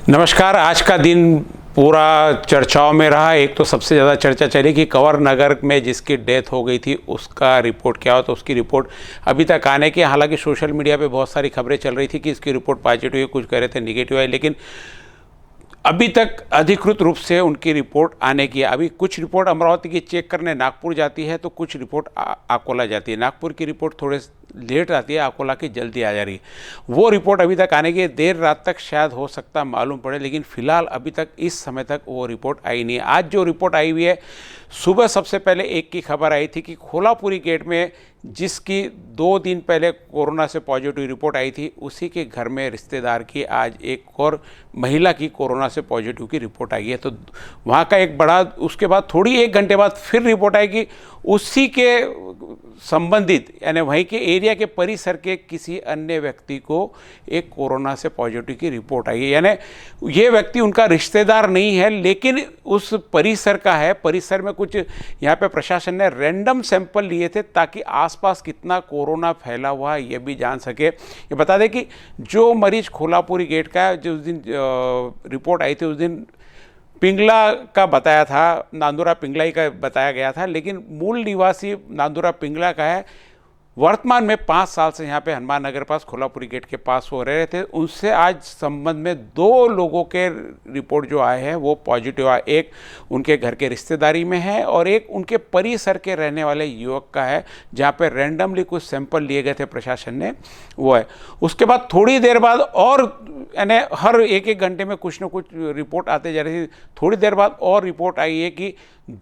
नमस्कार। आज का दिन पूरा चर्चाओं में रहा। एक तो सबसे ज़्यादा चर्चा चली कि कंवर नगर में जिसकी डेथ हो गई थी उसका रिपोर्ट क्या हो, तो उसकी रिपोर्ट अभी तक आने की, हालांकि सोशल मीडिया पे बहुत सारी खबरें चल रही थी कि इसकी रिपोर्ट पॉजिटिव है, कुछ कह रहे थे निगेटिव है, लेकिन अभी तक अधिकृत रूप से उनकी रिपोर्ट आने की है। अभी कुछ रिपोर्ट अमरावती की चेक करने नागपुर जाती है, तो कुछ रिपोर्ट अकोला जाती है। नागपुर की रिपोर्ट थोड़े लेट आती है, अकोला की जल्दी आ जा रही है। वो रिपोर्ट अभी तक आने की, देर रात तक शायद हो सकता मालूम पड़े, लेकिन फिलहाल अभी तक इस समय तक वो रिपोर्ट आई नहीं है। आज जो रिपोर्ट आई हुई है, सुबह सबसे पहले एक की खबर आई थी कि खोलापुरी गेट में जिसकी 2 दिन पहले कोरोना से पॉजिटिव रिपोर्ट आई थी, उसी के घर में रिश्तेदार की आज एक और महिला की कोरोना से पॉजिटिव की रिपोर्ट आई है। तो वहाँ का एक बड़ा, उसके बाद थोड़ी 1 घंटे बाद फिर रिपोर्ट आई कि उसी के संबंधित यानी वहीं के एरिया के परिसर के किसी अन्य व्यक्ति को एक कोरोना से पॉजिटिव की रिपोर्ट आई है। यानी ये व्यक्ति उनका रिश्तेदार नहीं है, लेकिन उस परिसर का है। परिसर में कुछ यहाँ पे प्रशासन ने रैंडम सैंपल लिए थे ताकि आसपास कितना कोरोना फैला हुआ है ये भी जान सके। ये बता दें कि जो मरीज खोलापुरी गेट का है, जो उस दिन रिपोर्ट आई थी, उस दिन पिंगला का बताया था, नांदुरा पिंगला ही का बताया गया था, लेकिन मूल निवासी नांदुरा पिंगला का है। वर्तमान में 5 साल से यहाँ पे हनुमान नगर पास खोलापुरी गेट के पास वो रह रहे थे। उनसे आज संबंध में 2 लोगों के रिपोर्ट जो आए हैं वो पॉजिटिव आए। एक उनके घर के रिश्तेदारी में है और एक उनके परिसर के रहने वाले युवक का है, जहाँ पे रैंडमली कुछ सैंपल लिए गए थे प्रशासन ने, वो है। उसके बाद थोड़ी देर बाद और यानी हर 1-1 घंटे में कुछ न कुछ रिपोर्ट आते जा रही थी। थोड़ी देर बाद और रिपोर्ट आई है कि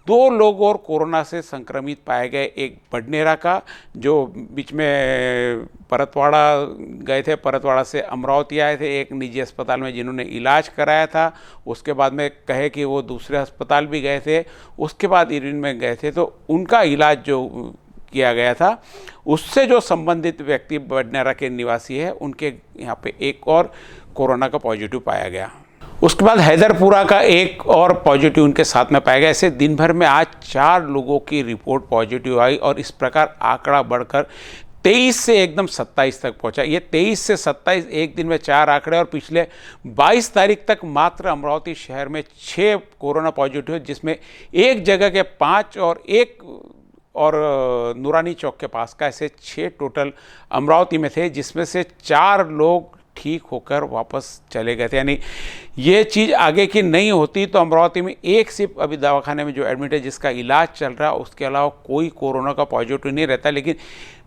2 लोग और कोरोना से संक्रमित पाए गए। एक बडनेरा का, जो बीच में परतवाड़ा गए थे, परतवाड़ा से अमरावती आए थे एक निजी अस्पताल में जिन्होंने इलाज कराया था। उसके बाद में कहे कि वो दूसरे अस्पताल भी गए थे, उसके बाद इरिन में गए थे, तो उनका इलाज जो किया गया था उससे जो संबंधित व्यक्ति बडनेरा के निवासी है, उनके यहाँ पे एक और कोरोना का पॉजिटिव पाया गया। उसके बाद हैदरपुरा का एक और पॉजिटिव उनके साथ में पाया गया। ऐसे दिन भर में आज 4 लोगों की रिपोर्ट पॉजिटिव आई और इस प्रकार आंकड़ा बढ़कर 23 से एकदम 27 तक पहुंचा। ये 23 से 27 एक दिन में 4 आंकड़े, और पिछले 22 तारीख तक मात्र अमरावती शहर में 6 कोरोना पॉजिटिव, जिसमें एक जगह के 5 और नूरानी चौक के पास का, ऐसे 6 टोटल अमरावती में थे, जिसमें से 4 लोग ठीक होकर वापस चले गए थे। यानी ये चीज़ आगे की नहीं होती तो अमरावती में एक सिर्फ अभी दवाखाने में जो एडमिट है, जिसका इलाज चल रहा है, उसके अलावा कोई कोरोना का पॉजिटिव नहीं रहता। लेकिन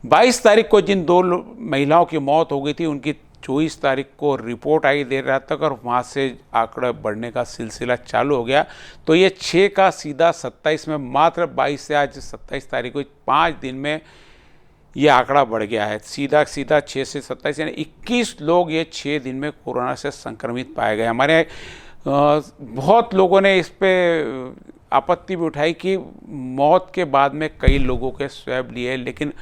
22 तारीख को जिन 2 महिलाओं की मौत हो गई थी, उनकी 24 तारीख को रिपोर्ट आई देर रात तक, और वहाँ से आंकड़ा बढ़ने का सिलसिला चालू हो गया। तो ये 6 का सीधा 27 में, मात्र 22 से आज 27 तारीख को 5 दिन में ये आंकड़ा बढ़ गया है। सीधा 6 से 27 यानी 21 लोग ये 6 दिन में कोरोना से संक्रमित पाए गए। हमारे बहुत लोगों ने इस पे आपत्ति भी उठाई कि मौत के बाद में कई लोगों के स्वैब लिए, लेकिन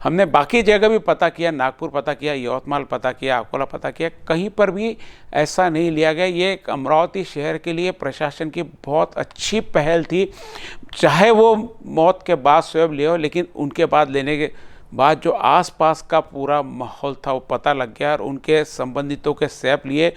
हमने बाकी जगह भी पता किया, नागपुर पता किया, यवतमाल पता किया, अकोला पता किया, कहीं पर भी ऐसा नहीं लिया गया। ये एक अमरावती शहर के लिए प्रशासन की बहुत अच्छी पहल थी। चाहे वो मौत के बाद स्वैब लिए हो, लेकिन उनके बाद लेने के बाद जो आसपास का पूरा माहौल था वो पता लग गया और उनके संबंधितों के स्वैब लिए,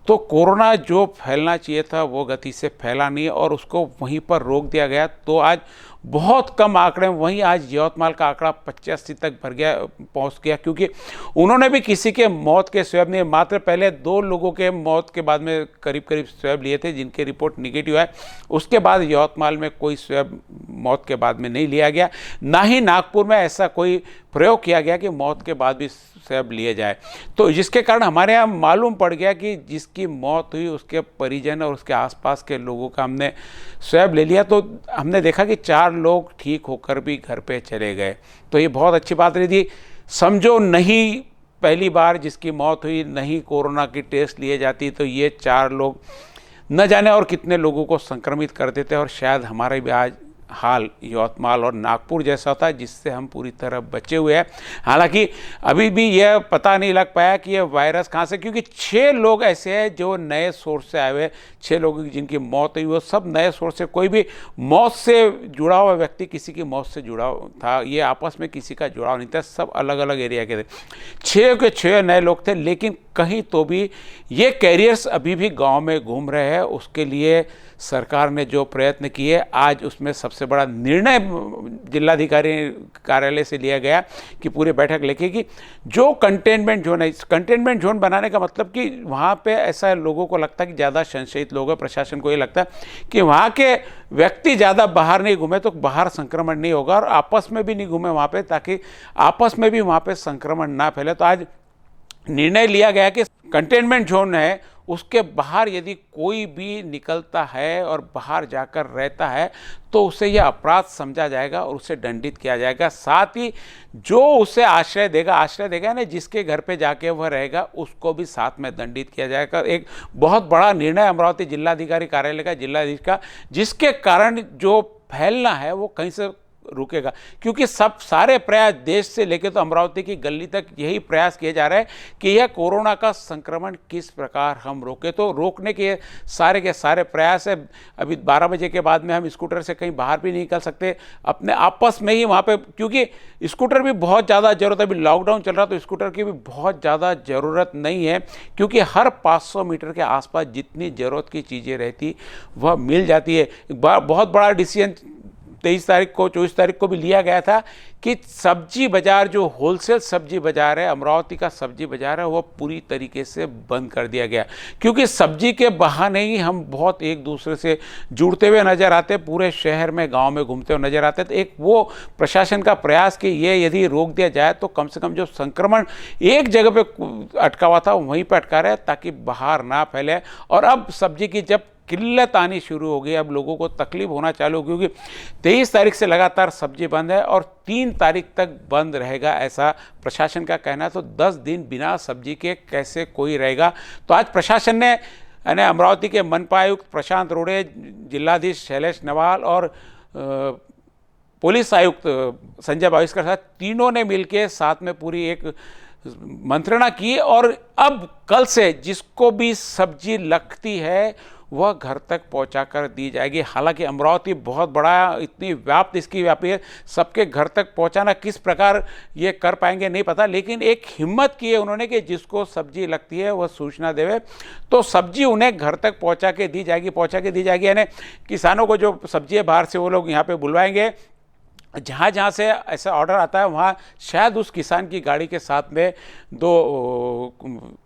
तो कोरोना जो फैलना चाहिए था वो गति से फैला नहीं और उसको वहीं पर रोक दिया गया। तो आज बहुत कम आंकड़े, वहीं आज यवतमाल का आंकड़ा 85 तक पहुंच गया, क्योंकि उन्होंने भी किसी के मौत के स्वैब नहीं, मात्र पहले 2 लोगों के मौत के बाद में करीब स्वैब लिए थे जिनके रिपोर्ट निगेटिव है। उसके बाद यवतमाल में कोई स्वैब मौत के बाद में नहीं लिया गया, ना ही नागपुर में ऐसा कोई प्रयोग किया गया कि मौत के बाद भी स्वैब लिए जाए। तो जिसके कारण हमारे यहाँ मालूम पड़ गया कि जिसकी मौत हुई उसके परिजन और उसके आसपास के लोगों का हमने स्वैब ले लिया, तो हमने देखा कि 4 लोग ठीक होकर भी घर पे चले गए। तो ये बहुत अच्छी बात रही थी। समझो नहीं पहली बार जिसकी मौत हुई, नहीं कोरोना की टेस्ट लिए जाती, तो ये 4 लोग न जाने और कितने लोगों को संक्रमित कर देते और शायद हमारे भी आज हाल यवतमाल और नागपुर जैसा था, जिससे हम पूरी तरह बचे हुए हैं। हालांकि अभी भी यह पता नहीं लग पाया कि यह वायरस कहाँ से, क्योंकि 6 लोग ऐसे हैं जो नए सोर्स से आए हुए, 6 लोग जिनकी मौत हुई वो सब नए सोर्स से, कोई भी मौत से जुड़ा हुआ व्यक्ति किसी की मौत से जुड़ा था, ये आपस में किसी का जुड़ाव नहीं था, सब अलग अलग एरिया के थे। 6 के 6 नए लोग थे, लेकिन कहीं तो भी ये कैरियर्स अभी भी गांव में घूम रहे हैं। उसके लिए सरकार ने जो प्रयत्न किए, आज उसमें सबसे बड़ा निर्णय जिलाधिकारी कार्यालय से लिया गया कि पूरी बैठक लेके कि जो कंटेनमेंट जोन है, कंटेनमेंट जोन बनाने का मतलब कि वहाँ पे ऐसा लोगों को लगता है कि ज़्यादा संशयित लोग हैं, प्रशासन को ये लगता है कि वहाँ के व्यक्ति ज़्यादा बाहर नहीं घूमे तो बाहर संक्रमण नहीं होगा, और आपस में भी नहीं घूमे वहाँ पे, ताकि आपस में भी वहाँ पे संक्रमण ना फैले। तो आज निर्णय लिया गया कि कंटेनमेंट जोन है उसके बाहर यदि कोई भी निकलता है और बाहर जाकर रहता है तो उसे यह अपराध समझा जाएगा और उसे दंडित किया जाएगा। साथ ही जो उसे आश्रय देगा ना, जिसके घर पे जाके वह रहेगा, उसको भी साथ में दंडित किया जाएगा। एक बहुत बड़ा निर्णय अमरावती जिलाधिकारी कार्यालय का, जिलाधीश का, जिसके कारण जो फैलना है वो कहीं से रुकेगा, क्योंकि सब सारे प्रयास देश से लेकर तो अमरावती की गली तक यही प्रयास किए जा रहे हैं कि यह कोरोना का संक्रमण किस प्रकार हम रोके। तो रोकने के सारे प्रयास है। अभी 12 बजे के बाद में हम स्कूटर से कहीं बाहर भी नहीं निकल सकते, अपने आपस में ही वहाँ पे, क्योंकि स्कूटर भी बहुत ज़्यादा ज़रूरत है। अभी लॉकडाउन चल रहा तो स्कूटर की भी बहुत ज़्यादा ज़रूरत नहीं है, क्योंकि हर 500 मीटर के आसपास जितनी ज़रूरत की चीज़ें रहती वह मिल जाती है। बहुत बड़ा डिसीजन 23 तारीख को 24 तारीख को भी लिया गया था कि सब्जी बाज़ार, जो होलसेल सब्जी बाज़ार है, अमरावती का सब्जी बाज़ार है, वो पूरी तरीके से बंद कर दिया गया, क्योंकि सब्जी के बहाने ही हम बहुत एक दूसरे से जुड़ते हुए नज़र आते, पूरे शहर में गांव में घूमते हुए नज़र आते। तो एक वो प्रशासन का प्रयास कि ये यदि रोक दिया जाए तो कम से कम जो संक्रमण एक जगह पे अटका हुआ था वहीं पर अटका रहे, ताकि बाहर ना फैले। और अब सब्जी की जब किल्लत आनी शुरू हो गई, अब लोगों को तकलीफ होना चालू हो, क्योंकि 23 तारीख से लगातार सब्जी बंद है और 3 तारीख तक बंद रहेगा, ऐसा प्रशासन का कहना है। तो 10 दिन बिना सब्जी के कैसे कोई रहेगा। तो आज प्रशासन ने अमरावती के मनपा आयुक्त प्रशांत रोड़े, जिलाधीश शैलेश नवाल और पुलिस आयुक्त संजय भाविस्कर साथ तीनों ने मिलकर साथ में पूरी एक मंत्रणा की, और अब कल से जिसको भी सब्जी लगती है वह घर तक पहुंचाकर दी जाएगी। हालांकि अमरावती बहुत बड़ा, इतनी व्याप्त इसकी व्यापी है, सबके घर तक पहुंचाना किस प्रकार ये कर पाएंगे नहीं पता, लेकिन एक हिम्मत की है उन्होंने कि जिसको सब्जी लगती है वह सूचना देवे, तो सब्जी उन्हें घर तक पहुंचा के दी जाएगी। यानी किसानों को जो सब्जी है बाहर से वो लोग यहाँ पे बुलवाएंगे, जहाँ जहाँ से ऐसा ऑर्डर आता है वहाँ शायद उस किसान की गाड़ी के साथ में 2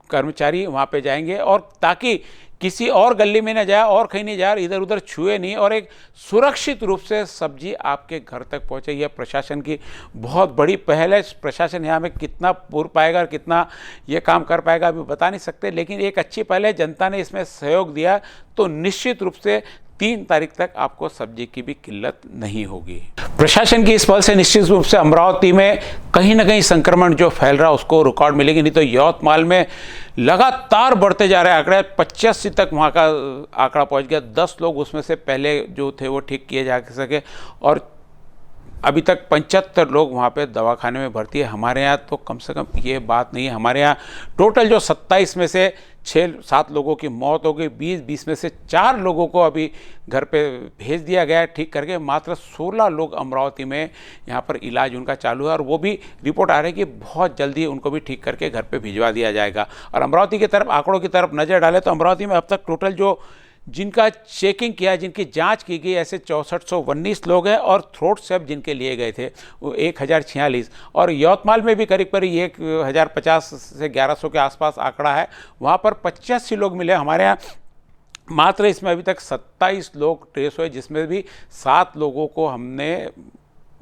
कर्मचारी वहाँ पे जाएंगे, और ताकि किसी और गली में न जाए और कहीं नहीं जाए, इधर उधर छुए नहीं, और एक सुरक्षित रूप से सब्जी आपके घर तक पहुँचे। यह प्रशासन की बहुत बड़ी पहल है। प्रशासन यहाँ में कितना पूर पाएगा और कितना ये काम कर पाएगा अभी बता नहीं सकते, लेकिन एक अच्छी पहल है। जनता ने इसमें सहयोग दिया तो निश्चित रूप से 3 तारीख तक आपको सब्जी की भी किल्लत नहीं होगी। प्रशासन की इस पहल से निश्चित रूप से अमरावती में कहीं ना कहीं संक्रमण जो फैल रहा है उसको रुकावट मिलेगी, नहीं तो यवतमाल में लगातार बढ़ते जा रहे आंकड़े, 85 तक वहाँ का आंकड़ा पहुँच गया। 10 लोग उसमें से पहले जो थे वो ठीक किए जा सके, और अभी तक 75 लोग वहाँ पे दवाखाने में भर्ती है। हमारे यहाँ तो कम से कम ये बात नहीं है। हमारे यहाँ टोटल जो 27 में से 6-7 लोगों की मौत हो गई, 20 में से 4 लोगों को अभी घर पे भेज दिया गया ठीक करके। मात्र 16 लोग अमरावती में यहाँ पर इलाज उनका चालू है, और वो भी रिपोर्ट आ रही है कि बहुत जल्दी उनको भी ठीक करके घर पे भिजवा दिया जाएगा। और अमरावती की तरफ आंकड़ों की तरफ नज़र डालें तो अमरावती में अब तक टोटल जो जिनका चेकिंग किया, जिनकी जांच की गई, ऐसे 6419 लोग हैं, और थ्रोट स्वैब जिनके लिए गए थे वो 1046, और यवतमाल में भी करीब 1050 से 1100 के आसपास आंकड़ा है, वहाँ पर 85 लोग मिले। हमारे यहाँ मात्र इसमें अभी तक 27 लोग ट्रेस हुए, जिसमें भी 7 लोगों को हमने,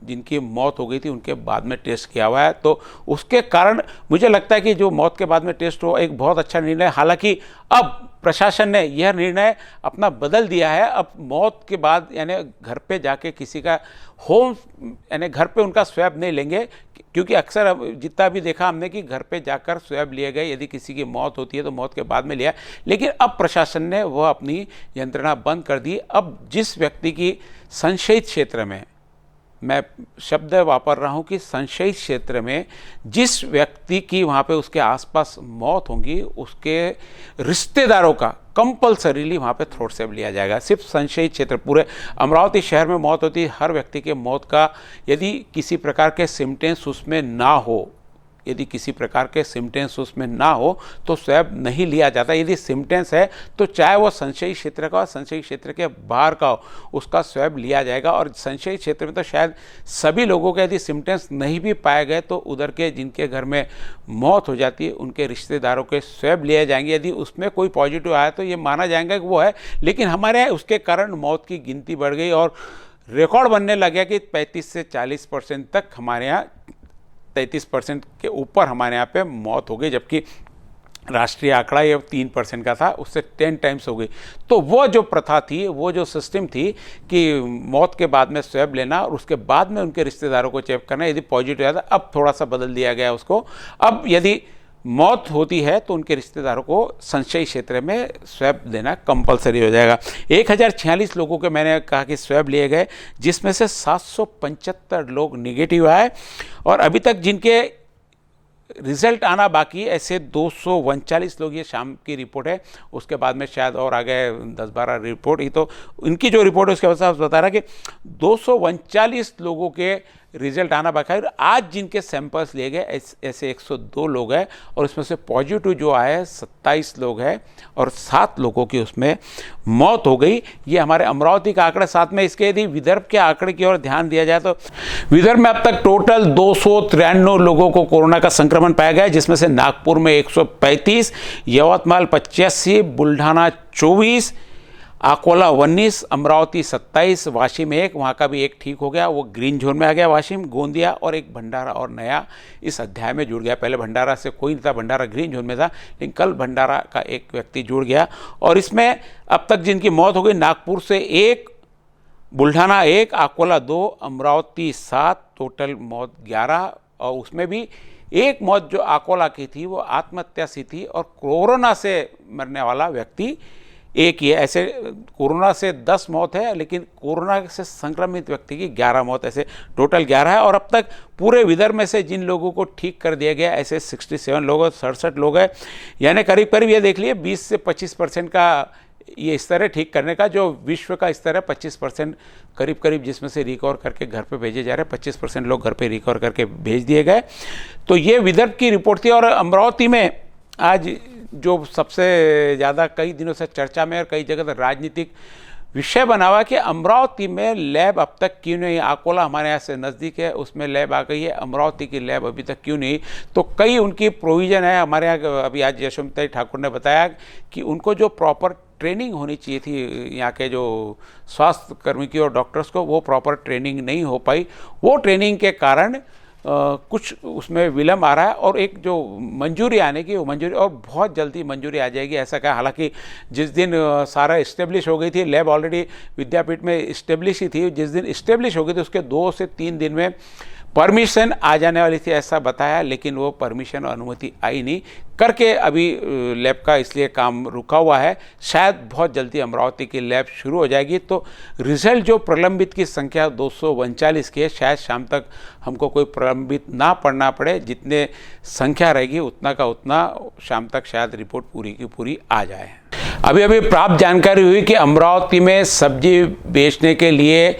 जिनकी मौत हो गई थी उनके बाद में टेस्ट किया हुआ है। तो उसके कारण मुझे लगता है कि जो मौत के बाद में टेस्ट हो एक बहुत अच्छा निर्णय। हालांकि अब प्रशासन ने यह निर्णय अपना बदल दिया है। अब मौत के बाद यानी घर पे जाके किसी का होम यानी घर पे उनका स्वैब नहीं लेंगे, क्योंकि अक्सर अब जितना भी देखा हमने कि घर पे जाकर स्वैब लिए गए, यदि किसी की मौत होती है तो मौत के बाद में लिया। लेकिन अब प्रशासन ने वह अपनी यंत्रणा बंद कर दी। अब जिस व्यक्ति की संशयित क्षेत्र में, मैं शब्द वापर रहा हूँ कि संशयित क्षेत्र में जिस व्यक्ति की वहाँ पे उसके आसपास मौत होंगी, उसके रिश्तेदारों का कंपल्सरीली वहाँ पे थ्रोट स्वैब लिया जाएगा। सिर्फ संशयित क्षेत्र, पूरे अमरावती शहर में मौत होती है, हर व्यक्ति के मौत का यदि किसी प्रकार के सिम्टम्स उसमें ना हो, यदि किसी प्रकार के सिम्टम्स उसमें ना हो तो स्वैब नहीं लिया जाता। यदि सिम्टम्स है तो चाहे वो संशयित क्षेत्र का हो, संशयित क्षेत्र के बाहर का हो, उसका स्वैब लिया जाएगा। और संशयित क्षेत्र में तो शायद सभी लोगों के यदि सिम्टम्स नहीं भी पाए गए तो उधर के जिनके घर में मौत हो जाती है उनके रिश्तेदारों के स्वैब लिए जाएंगे। यदि उसमें कोई पॉजिटिव आया तो ये माना जाएगा कि वो है, लेकिन हमारे यहाँ उसके कारण मौत की गिनती बढ़ गई और रिकॉर्ड बनने लग गया कि 35 से 40% तक हमारे यहाँ 33% के ऊपर हमारे यहाँ पे मौत हो गई, जबकि राष्ट्रीय आंकड़ा ये 3% का था, उससे 10 टाइम्स हो गई। तो वो जो प्रथा थी, वो जो सिस्टम थी कि मौत के बाद में स्वैब लेना और उसके बाद में उनके रिश्तेदारों को चेक करना, यदि पॉजिटिव आया था, अब थोड़ा सा बदल दिया गया उसको। अब यदि मौत होती है तो उनके रिश्तेदारों को संशयित क्षेत्र में स्वैब देना कंपलसरी हो जाएगा। 1046 लोगों के मैंने कहा कि स्वैब लिए गए, जिसमें से 775 लोग निगेटिव आए और अभी तक जिनके रिजल्ट आना बाकी ऐसे 239 लोग, ये शाम की रिपोर्ट है, उसके बाद में शायद और आ गए 10-12 रिपोर्ट। ही तो इनकी जो रिपोर्ट है उसके बाद बता रहा कि 239 लोगों के रिजल्ट आना बाकी है। और आज जिनके सैंपल्स लिए गए ऐसे 102 लोग हैं और उसमें से पॉजिटिव जो आए 27 लोग हैं और 7 लोगों की उसमें मौत हो गई। ये हमारे अमरावती का आंकड़ा। साथ में इसके यदि विदर्भ के आंकड़े की ओर ध्यान दिया जाए तो विदर्भ में अब तक टोटल 293 लोगों को कोरोना का संक्रमण पाया गया है, जिसमें से नागपुर में 135, यवतमाल 85, बुल्ढाना 24, अकोला 19, अमरावती 27, वाशिम 1, वहाँ का भी एक ठीक हो गया, वो ग्रीन जोन में आ गया वाशिम, गोंदिया और एक भंडारा और नया इस अध्याय में जुड़ गया। पहले भंडारा से कोई नहीं था, भंडारा ग्रीन जोन में था, लेकिन कल भंडारा का एक व्यक्ति जुड़ गया। और इसमें अब तक जिनकी मौत हो गई, नागपुर से 1, बुल्ढाना 1, अकोला 2, अमरावती 7, टोटल मौत 11। और उसमें भी एक मौत जो अकोला की थी वो आत्महत्या से थी और कोरोना से मरने वाला व्यक्ति एक ही है। ऐसे कोरोना से 10 मौत है, लेकिन कोरोना से संक्रमित व्यक्ति की 11 मौत, ऐसे टोटल 11 है। और अब तक पूरे विदर्भ में से जिन लोगों को ठीक कर दिया गया ऐसे 67 लोग, 67 लोग हैं, यानी करीब करीब ये देख लिए 20 से 25% का ये स्तर है ठीक करने का। जो विश्व का स्तर है 25% करीब करीब, जिसमें से रिकवर करके घर पे भेजे जा रहे हैं। 25% लोग घर पे रिकवर करके भेज दिए गए। तो ये विदर्भ की रिपोर्ट थी। और अमरावती में आज जो सबसे ज़्यादा कई दिनों से चर्चा में और कई जगह राजनीतिक विषय बना हुआ कि अमरावती में लैब अब तक क्यों नहीं। अकोला हमारे यहाँ से नज़दीक है, उसमें लैब आ गई है, अमरावती की लैब अभी तक क्यों नहीं। तो कई उनकी प्रोविज़न है। हमारे यहाँ अभी आज यशोमती ठाकुर ने बताया कि उनको जो प्रॉपर ट्रेनिंग होनी चाहिए थी यहाँ के जो स्वास्थ्य कर्मी की और डॉक्टर्स को, वो प्रॉपर ट्रेनिंग नहीं हो पाई। वो ट्रेनिंग के कारण कुछ उसमें विलम्ब आ रहा है। और एक जो मंजूरी आने की, वो मंजूरी और बहुत जल्दी मंजूरी आ जाएगी ऐसा कहा। हालांकि जिस दिन सारा इस्टेब्लिश हो गई थी, लैब ऑलरेडी विद्यापीठ में इस्टेब्लिश ही थी, जिस दिन इस्टेब्लिश हो गई थी उसके 2 से 3 दिन में परमिशन आ जाने वाली थी ऐसा बताया, लेकिन वो परमिशन और अनुमति आई नहीं करके अभी लैब का इसलिए काम रुका हुआ है। शायद बहुत जल्दी अमरावती की लैब शुरू हो जाएगी। तो रिजल्ट जो प्रलंबित की संख्या 239 की है, शायद शाम तक हमको कोई प्रलंबित ना पड़ना पड़े। जितने संख्या रहेगी उतना का उतना शाम तक शायद रिपोर्ट पूरी की पूरी आ जाए। अभी अभी प्राप्त जानकारी हुई कि अमरावती में सब्जी बेचने के लिए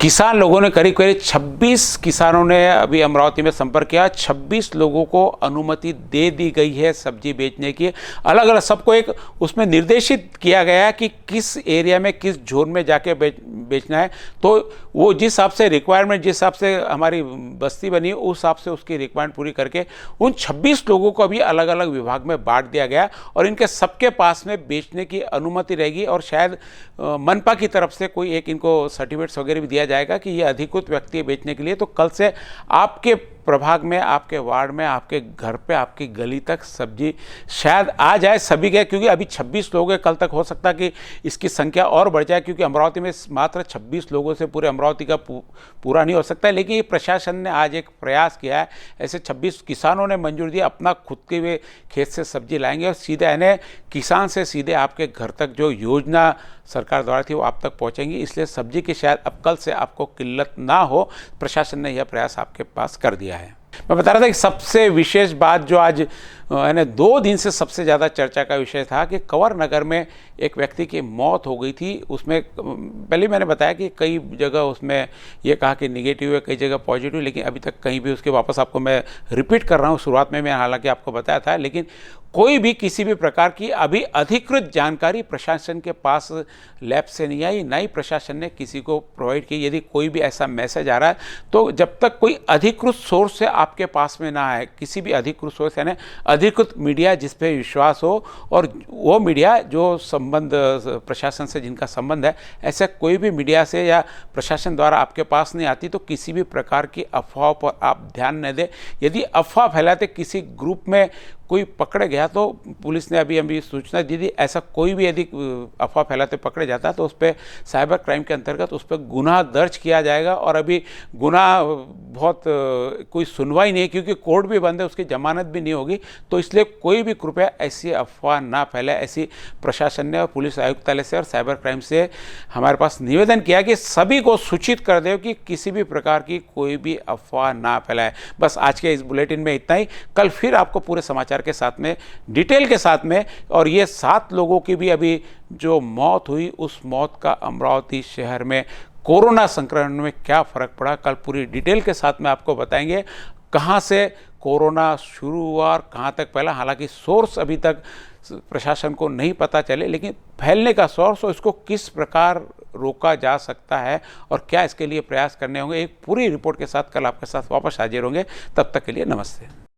किसान लोगों ने करीब करीब 26 किसानों ने अभी अमरावती में संपर्क किया। 26 लोगों को अनुमति दे दी गई है सब्जी बेचने की। अलग अलग सबको एक उसमें निर्देशित किया गया है कि किस एरिया में किस जोन में जाके बेचना है। तो वो जिस हिसाब से रिक्वायरमेंट, जिस हिसाब से हमारी बस्ती बनी उस हिसाब से उसकी रिक्वायरमेंट पूरी करके उन 26 लोगों को अभी अलग अलग विभाग में बांट दिया गया और इनके सबके पास में बेचने की अनुमति रहेगी। और शायद मनपा की तरफ से कोई एक इनको सर्टिफिकेट्स वगैरह भी दिया जाएगा कि ये अधिकृत व्यक्ति है बेचने के लिए। तो कल से आपके प्रभाग में, आपके वार्ड में, आपके घर पे, आपकी गली तक सब्जी शायद आ जाए सभी के, क्योंकि अभी 26 लोग हैं, कल तक हो सकता है कि इसकी संख्या और बढ़ जाए, क्योंकि अमरावती में मात्र 26 लोगों से पूरे अमरावती का पूरा नहीं हो सकता है। लेकिन ये प्रशासन ने आज एक प्रयास किया है, ऐसे 26 किसानों ने मंजूर दिया, अपना खुद के वे खेत से सब्जी लाएंगे और सीधे यानी किसान से सीधे आपके घर तक जो योजना सरकार द्वारा थी वो आप तक पहुंचेंगी। इसलिए सब्जी की शायद अब कल से आपको किल्लत ना हो, प्रशासन ने यह प्रयास आपके पास कर दिया है। मैं बता रहा था कि सबसे विशेष बात जो आज यानी 2 दिन से सबसे ज़्यादा चर्चा का विषय था कि कंवर नगर में एक व्यक्ति की मौत हो गई थी। उसमें पहले मैंने बताया कि कई जगह उसमें ये कहा कि निगेटिव है, कई जगह पॉजिटिव, लेकिन अभी तक कहीं भी उसके वापस आपको मैं रिपीट कर रहा हूँ, शुरुआत में मैं हालांकि आपको बताया था, लेकिन कोई भी किसी भी प्रकार की अभी अधिकृत जानकारी प्रशासन के पास लैब से नहीं आई, ना ही प्रशासन ने किसी को प्रोवाइड की। यदि कोई भी ऐसा मैसेज आ रहा है तो जब तक कोई अधिकृत सोर्स से आपके पास में ना आए, किसी भी अधिकृत सोर्स यानी अधिकृत मीडिया जिस पे विश्वास हो, और वो मीडिया जो संबंध प्रशासन से जिनका संबंध है, ऐसा कोई भी मीडिया से या प्रशासन द्वारा आपके पास नहीं आती तो किसी भी प्रकार की अफवाह पर आप ध्यान न दें। यदि अफवाह फैलाते किसी ग्रुप में कोई पकड़ गया तो पुलिस ने अभी सूचना दी थी, ऐसा कोई भी यदि अफवाह फैलाते पकड़े जाता है तो उस पर साइबर क्राइम के अंतर्गत उस पर गुनाह दर्ज किया जाएगा। और अभी गुनाह बहुत कोई सुनवाई नहीं है, क्योंकि कोर्ट भी बंद है, उसकी जमानत भी नहीं होगी। तो इसलिए कोई भी कृपया ऐसी अफवाह ना फैलाए, ऐसी प्रशासन ने और पुलिस आयुक्तालय से और साइबर क्राइम से हमारे पास निवेदन किया कि सभी को सूचित कर दे कि किसी भी प्रकार की कोई भी अफवाह ना फैलाए। बस आज के इस बुलेटिन में इतना ही। कल फिर आपको पूरे समाचार के साथ में, डिटेल के साथ में, और ये 7 लोगों की भी अभी जो मौत हुई, उस मौत का अमरावती शहर में कोरोना संक्रमण में क्या फर्क पड़ा, कल पूरी डिटेल के साथ में आपको बताएंगे। कहां से कोरोना शुरू हुआ और कहां तक फैला, हालांकि सोर्स अभी तक प्रशासन को नहीं पता चले, लेकिन फैलने का सोर्स और इसको किस प्रकार रोका जा सकता है और क्या इसके लिए प्रयास करने होंगे, एक पूरी रिपोर्ट के साथ कल आपके साथ वापस हाजिर होंगे। तब तक के लिए नमस्ते।